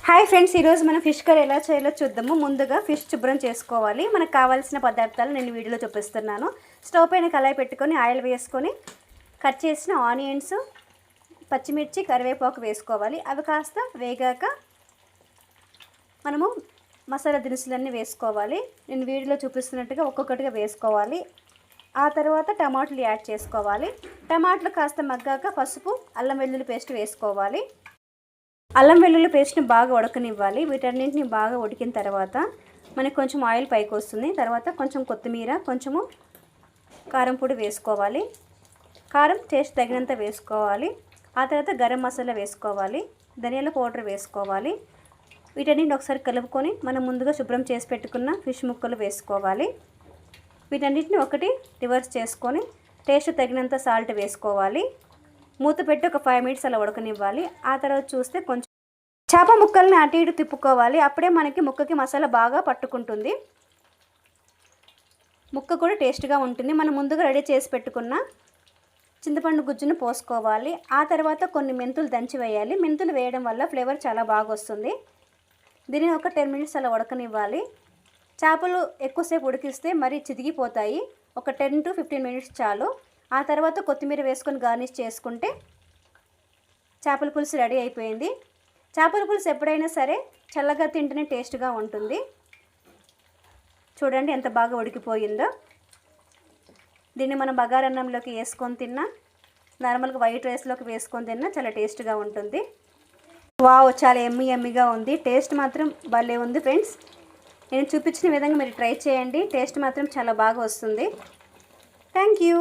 Hi friends, ఈరోజు మనం fish curry ఎలా చేయాలో చూద్దాము. ముందుగా ఫిష్ శుభ్రం చేసుకోవాలి. మనకు కావాల్సిన పదార్థాలు నేను వీడియోలో చూపిస్తున్నాను. స్టవ్ పైన కళాయి పెట్టుకొని ఆయిల్ వేసుకొని కట్ చేసిన ఆనియన్స్, పచ్చిమిర్చి, కరివేపాకు వేసుకోవాలి. అవి కాస్త వేగాక మనము మసాలా దినుసులన్నీ వేసుకోవాలి. నేను వీడియోలో చూపిస్తున్నట్టుగా ఒక్కొక్కటిగా వేసుకోవాలి. ఆ తర్వాత టమాటాలు యాడ్ చేసుకోవాలి. టమాటాలు కాస్త మగ్గాక పసుపు, అల్లం వెల్లుల్లి పేస్ట్ వేసుకోవాలి. అల్లం వెల్లుల్లి పేస్ట్ని బాగా ఉడకనివ్వాలి. వీటన్నింటిని బాగా ఉడికిన తర్వాత మనకి కొంచెం ఆయిల్ పైకి వస్తుంది. తర్వాత కొంచెం కొత్తిమీర, కొంచెము కారం పొడి వేసుకోవాలి. కారం టేస్ట్ తగినంత వేసుకోవాలి. ఆ తర్వాత గరం మసాలా వేసుకోవాలి, ధనియాల పౌడర్ వేసుకోవాలి. వీటన్నింటిని ఒకసారి కలుపుకొని మనం ముందుగా శుభ్రం చేసి పెట్టుకున్న ఫిష్ ముక్కలు వేసుకోవాలి. వీటన్నిటిని ఒకటి రివర్స్ చేసుకొని టేస్ట్ తగినంత సాల్ట్ వేసుకోవాలి. మూత పెట్టి ఒక 5 మినిట్స్ అలా ఉడకనివ్వాలి. ఆ తర్వాత చూస్తే కొంచెం చేప ముక్కల్ని అటు ఇటు తిప్పుకోవాలి. అప్పుడే మనకి ముక్కకి మసాలా బాగా పట్టుకుంటుంది, ముక్క కూడా టేస్ట్గా ఉంటుంది. మనం ముందుగా రెడీ చేసి పెట్టుకున్న చింతపండు గుజ్జును పోసుకోవాలి. ఆ తర్వాత కొన్ని మెంతులు దంచి వేయాలి. మెంతులు వేయడం వల్ల ఫ్లేవర్ చాలా బాగా వస్తుంది. దీనిని ఒక 10 మినిట్స్ అలా ఉడకనివ్వాలి. చేపలు ఎక్కువసేపు ఉడికిస్తే మరీ చితికిపోతాయి. ఒక 10 to 15 మినిట్స్ చాలు. ఆ తర్వాత కొత్తిమీర వేసుకొని గార్నిష్ చేసుకుంటే చేపల పులుసు రెడీ అయిపోయింది. చేపల పులుసు ఎప్పుడైనా సరే చల్లగా తింటేనే టేస్ట్గా ఉంటుంది. చూడండి ఎంత బాగా ఉడికిపోయిందో. దీన్ని మనం బగారన్నంలోకి వేసుకొని తిన్నా, నార్మల్గా వైట్ రైస్లోకి వేసుకొని తిన్నా చాలా టేస్ట్గా ఉంటుంది. వావ్, చాలా ఎమ్మీగా ఉంది. టేస్ట్ మాత్రం భలే ఉంది ఫ్రెండ్స్. నేను చూపించిన విధంగా మీరు ట్రై చేయండి. టేస్ట్ మాత్రం చాలా బాగా వస్తుంది. Thank you.